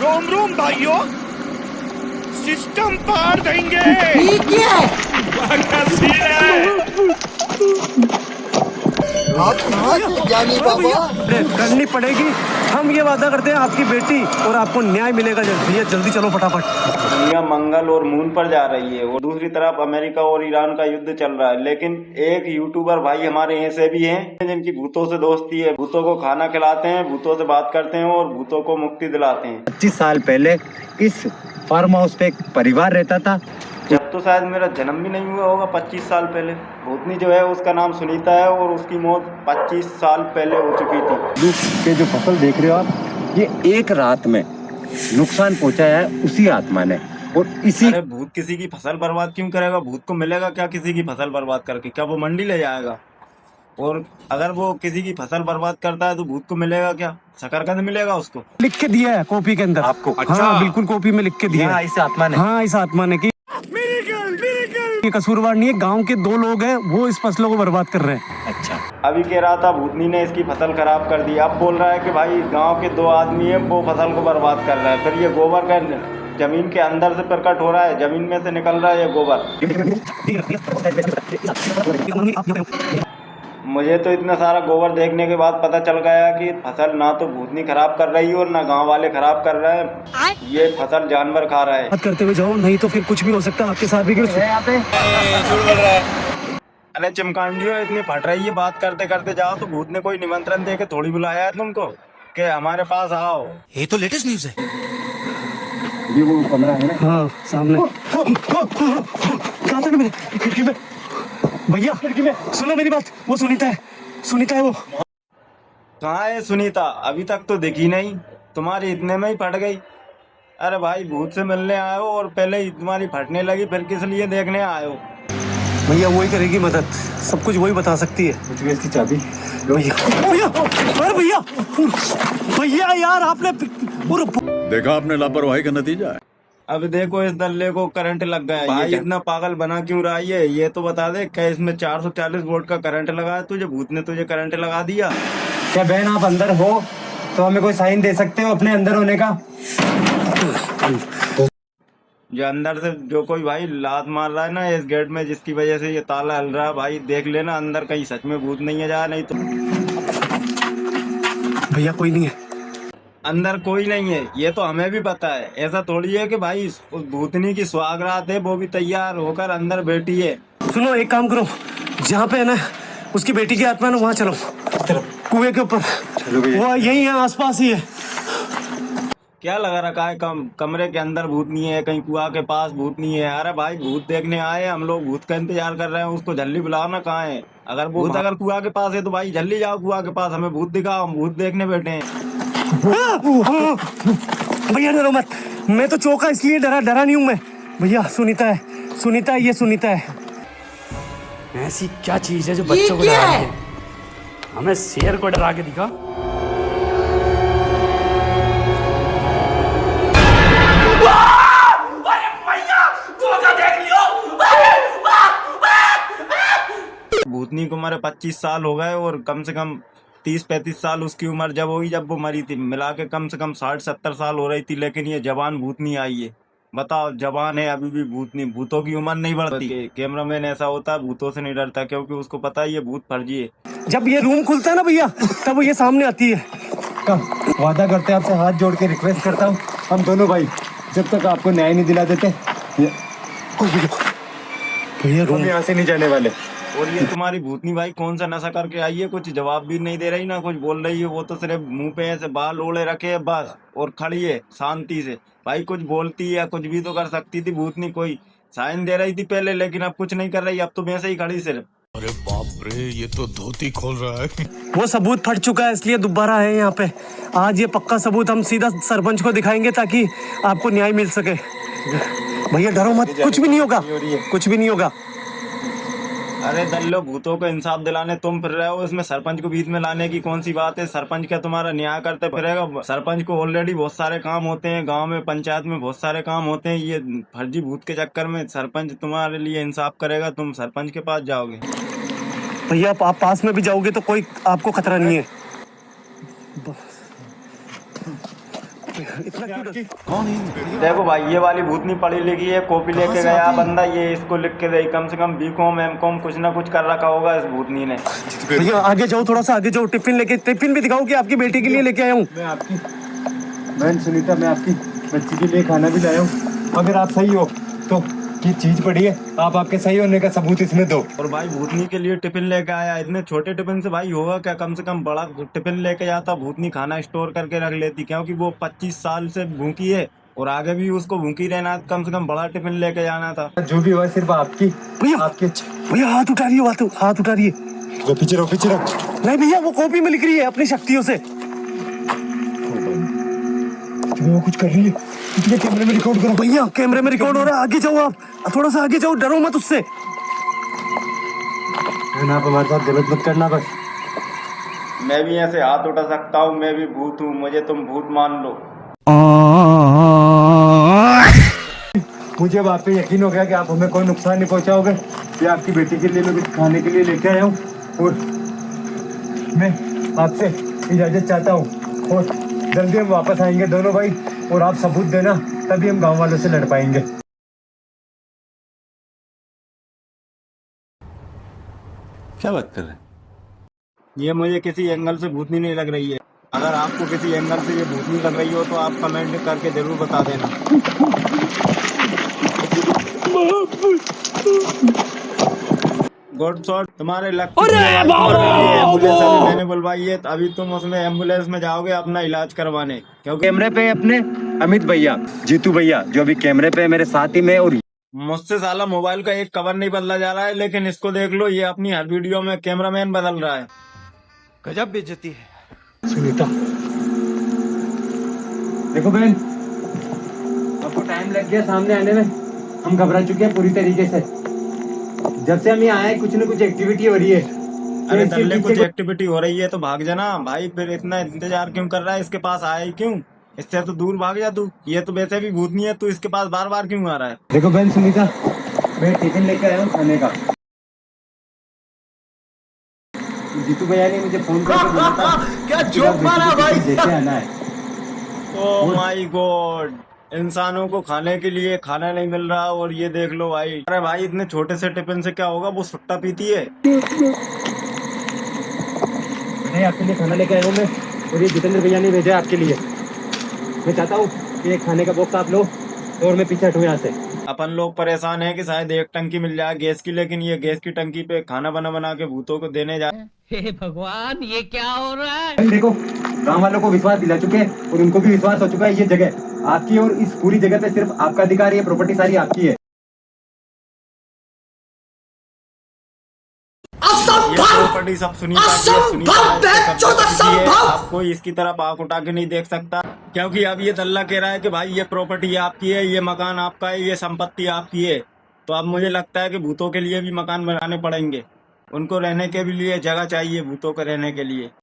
रोम रोम भाइयों, सिस्टम पार देंगे। ठीक है। आप कहाँ थे ज्ञानी बाबा? करनी पड़ेगी। हम ये वादा करते हैं आपकी बेटी और आपको न्याय मिलेगा जल्द। भैया जल्दी चलो फटाफट। दुनिया मंगल और मून पर जा रही है और दूसरी तरफ अमेरिका और ईरान का युद्ध चल रहा है, लेकिन एक यूट्यूबर भाई हमारे ऐसे भी हैं जिनकी भूतों से दोस्ती है। भूतों को खाना खिलाते हैं, भूतों से बात करते हैं और भूतों को मुक्ति दिलाते हैं। 25 साल पहले इस फार्म हाउस पे एक परिवार रहता था। जब तो शायद मेरा जन्म भी नहीं हुआ होगा 25 साल पहले। भूतनी जो है उसका नाम सुनीता है और उसकी मौत 25 साल पहले हो चुकी थी। के जो फसल देख रहे हो आप, ये एक रात में नुकसान पहुंचाया है उसी आत्मा ने। और इसी अरे भूत किसी की फसल बर्बाद क्यों करेगा? भूत को मिलेगा क्या किसी की फसल बर्बाद करके? क्या वो मंडी ले जाएगा? और अगर वो किसी की फसल बर्बाद करता है तो भूत को मिलेगा क्या? शकरकंद मिलेगा उसको? लिख के दिया है कॉपी के अंदर आपको? अच्छा। हाँ बिल्कुल कॉपी में लिख के दिया है इस आत्मा ने। हाँ इस आत्मा ने की ये कसूरवार नहीं है। गांव के 2 लोग हैं, वो इस फसलों को बर्बाद कर रहे हैं। अच्छा, अभी कह रहा था भूतनी ने इसकी फसल खराब कर दी, अब बोल रहा है कि भाई गांव के 2 आदमी हैं वो फसल को बर्बाद कर रहे हैं। फिर ये गोबर का जमीन के अंदर से प्रकट हो रहा है, जमीन में से निकल रहा है ये गोबर। मुझे तो इतना सारा गोबर देखने के बाद पता चल गया कि फसल ना तो भूतनी खराब कर रही है और ना गांव वाले खराब कर रहे हैं, ये फसल जानवर खा रहा है। बात करते हुए जाओ, नहीं तो फिर कुछ भी हो सकता है आपके साथ भी। अरे चिमकांडियों, इतनी फट रही है, बात करते करते जाओ तो भूत ने कोई निमंत्रण दे के थोड़ी बुलाया है तुमको कि हमारे पास आओ। ये तो लेटेस्ट न्यूज है। ये वो कमरा है ना? हाँ सामने। कहाँ तक मेरे खिड़की में? भैया खिड़की में सुनो मेरी बात। वो सुनीता है, सुनीता है वो। कहाँ है सुनीता? अभी तक तो दिखी नहीं, तुम्हारी इतने में ही फट गई। अरे भाई भूत से मिलने आए हो और पहले ही तुम्हारी फटने लगी, फिर किस लिए देखने आए हो? भैया वही करेगी मदद, सब कुछ वही बता सकती है। कुछ भी इसकी चाबी। भैया अरे भैया भैया यार आपने देखा आपने लापरवाही का नतीजा है। अब देखो इस दल्ले को करंट लग गया है। भाई इतना पागल बना क्यों रहा है ये तो बता दे। क्या इसमें 440 वोल्ट का करंट लगा है तुझे? भूत ने तुझे करंट लगा दिया क्या बहन आप अंदर हो तो हमें कोई साइन दे सकते हो अपने अंदर होने का? जो अंदर से जो कोई भाई लात मार रहा है ना इस गेट में, जिसकी वजह से ये ताला हिल रहा है, भाई देख लेना अंदर कहीं सच में भूत नहीं है जा। नहीं तो भैया कोई नहीं है अंदर, कोई नहीं है ये तो हमें भी पता है। ऐसा थोड़ी है कि भाई उस भूतनी की सुहागरात है, वो भी तैयार होकर अंदर बैठी है। सुनो एक काम करो, जहाँ पे है ना उसकी बेटी की आत्मा है ना, वहाँ चलो कुएं के ऊपर। वो यही है, आसपास ही है। क्या लगा रखा है कमरे के अंदर भूत नहीं है, कहीं कुआ के पास भूत नहीं है? अरे भाई भूत देखने आए हम लोग, भूत का इंतजार कर रहे हैं, उसको जल्दी बुलाओ ना। कहाँ है? अगर भूत अगर कुआ के पास है तो भाई जल्दी जाओ कुआ के पास, हमें भूत दिखाओ, हम भूत देखने बैठे हैं। भैया डरो मत, मैं तो चौंका इसलिए डरा नहीं हूँ मैं। भैया सुनीता है, सुनीता है, ये सुनीता है। ऐसी क्या चीज है जो बच्चों को डरा है? हमें शेर को डरा के दिखा। भूतनी को उम्र 25 साल हो गए और कम से कम 30-35 साल उसकी उम्र जब हुई जब वो मरी थी, मिला के कम से कम 60-70 साल हो रही थी। लेकिन ये जवान भूतनी आई है, बताओ जवान है अभी भी भूतनी। भूतों की उम्र नहीं बढ़ती। कैमरामैन ऐसा होता है, भूतों से नहीं डरता क्योंकि उसको पता है ये भूत फर्जी है। जब ये रूम खुलता है ना भैया, तब ये सामने आती है। वादा करते हैं आपसे, हाथ जोड़ के रिक्वेस्ट करता हूँ, हम दोनों भाई जब तक आपको न्याय नहीं दिला देते भैया हम यहाँ से नहीं जाने वाले। और ये तुम्हारी भूतनी भाई कौन सा नशा करके आई है? कुछ जवाब भी नहीं दे रही ना कुछ बोल रही है। वो तो सिर्फ मुंह पे ऐसे बाल ओढ़े रखे है बस, और खड़ी है शांति से। भाई कुछ बोलती है, कुछ भी तो कर सकती थी भूतनी। कोई साइन दे रही थी पहले, लेकिन अब कुछ नहीं कर रही, अब तो वैसे ही खड़ी सिर्फ। अरे बाप रे, ये तो धोती खोल रहा है। वो सबूत फट चुका है इसलिए दोबारा है यहाँ पे। आज ये पक्का सबूत हम सीधा सरपंच को दिखाएंगे ताकि आपको न्याय मिल सके। भैया डरो मत, कुछ भी नहीं होगा, कुछ भी नहीं होगा। अरे दल्लो, भूतों को इंसाफ दिलाने तुम फिर रहे हो, इसमें सरपंच को बीच में लाने की कौन सी बात है? सरपंच क्या तुम्हारा न्याय करते फिरेगा? सरपंच को ऑलरेडी बहुत सारे काम होते हैं, गांव में पंचायत में बहुत सारे काम होते हैं। ये फर्जी भूत के चक्कर में सरपंच तुम्हारे लिए इंसाफ करेगा? तुम सरपंच के पास जाओगे? भैया आप पास में भी जाओगे तो कोई आपको खतरा नहीं है। इतना क्यों डर- देखो भाई, ये वाली भूतनी पढ़ी लिखी है, कॉपी लेके गया बंदा, ये इसको लिख के दे, कम से कम बीकॉम एमकॉम कुछ ना कुछ कर रखा होगा इस भूतनी ने। भैया आगे जाओ, थोड़ा सा आगे जाओ, टिफिन भी दिखाओ कि आपकी बेटी के लिए लेके आया हूँ। मैं आपकी बहन सुनीता, मैं आपकी बच्ची के लिए खाना भी लाया हूँ। अगर आप सही हो तो ये चीज पड़ी है, आप आपके सही होने का सबूत इसमें दो। और भाई भूतनी के लिए टिफिन लेके आया, इतने छोटे टिफिन से भाई होगा क्या, कम से कम बड़ा टिफिन लेके जाता, भूतनी खाना स्टोर करके रख लेती, क्योंकि वो 25 साल से भूखी है और आगे भी उसको भूखी रहना, कम से कम बड़ा टिफिन लेके जाना था। जो भी हुआ सिर्फ आपकी भैया आपके भैया हाथ उठाइए, हाथ उठाइए। पीछे रहो, पीछे रहो। नहीं भैया, वो कॉपी में लिख रही है अपनी शक्तियों से। वो कुछ कर रही है, इसलिए कैमरे में रिकॉर्ड करो। भैया कैमरे में रिकॉर्ड हो रहा है, आगे जाओ आप, थोड़ा सा आगे जाओ, डरो मत उससे। आप हमारे साथ गलत मत करना बस। मैं भी ऐसे हाथ उठा सकता हूँ, मैं भी भूत हूँ, मुझे तुम भूत मान लो। मुझे अब आप पे यकीन हो गया कि आप हमें कोई नुकसान नहीं पहुंचाओगे। ये आपकी बेटी के लिए मैं कुछ खाने के लिए लेके आया हूँ और मैं आपसे इजाजत चाहता हूँ और जल्दी हम वापस आएंगे दोनों भाई, और आप सबूत देना, तभी हम गांव वालों से लड़ पाएंगे। क्या बात कर रहे हैं? ये मुझे किसी एंगल से भूतनी नहीं लग रही है। अगर आपको किसी एंगल से ये भूतनी लग रही हो तो आप कमेंट करके जरूर बता देना। गुड शॉट, तुम्हारे लक एम्बुलेंस अभी मैंने बुलवाई है, अभी तुम उसमें एम्बुलेंस में जाओगे अपना इलाज करवाने, क्योंकि कैमरे पे अपने अमित भैया, जीतू भैया जो अभी कैमरे पे मेरे साथ ही में, और मुझसे साला मोबाइल का एक कवर नहीं बदला जा रहा है, लेकिन इसको देख लो, ये अपनी हर वीडियो में कैमरामैन बदल रहा है। गजब बेइज्जती है। सुनीता देखो बहन, आपको टाइम लग गया सामने आने में, हम घबरा चुके हैं पूरी तरीके से। जब से हम यहाँ आए कुछ न कुछ एक्टिविटी हो रही है। अरे दल्ले, कुछ एक्टिविटी हो रही है तो भाग जाना भाई, फिर इतना इंतजार क्यों कर रहा है, इसके पास आया ही क्यों, इससे तो दूर भाग जा तू, ये तो वैसे भी भूतनी है, तू इसके पास बार बार क्यों आ रहा है। देखो बहन सुनीता, मैं टिफिन लेके आया हूँ खाने का। जीतू भैया ने मुझे फोन करके बोला था क्या जोक मारा भाई। देखे आना है। ओह माय गॉड, इंसानों को खाने के लिए खाना नहीं मिल रहा, और ये देख लो भाई। अरे भाई, इतने छोटे से टिफिन से क्या होगा, वो सुट्टा पीती है। नहीं, आपके लिए खाना लेके आया हूँ मैं, और ये जितेंद्र भैया ने भेजा है आपके लिए। मैं चाहता हूँ कि एक खाने का बॉक्स आप लो और मैं पीछे हटूँ यहाँ से। अपन लोग परेशान है कि शायद एक टंकी मिल जाए गैस की, लेकिन ये गैस की टंकी पे खाना बना बना के भूतों को देने जाए। हे भगवान, ये क्या हो रहा है? देखो, गांव वालों को विश्वास दिला चुके हैं और उनको भी विश्वास हो चुका है ये जगह आपकी, और इस पूरी जगह पे सिर्फ आपका अधिकार है, ये प्रॉपर्टी सारी आपकी है। ये प्रॉपर्टी सब सुनीता आपको इसकी तरफ आंख उठा के नहीं देख सकता, क्योंकि अब ये दल्ला कह रहा है कि भाई ये प्रॉपर्टी आपकी है, ये मकान आपका है, ये संपत्ति आपकी है। तो अब मुझे लगता है कि भूतों के लिए भी मकान बनाने पड़ेंगे, उनको रहने के भी लिए जगह चाहिए भूतों को रहने के लिए।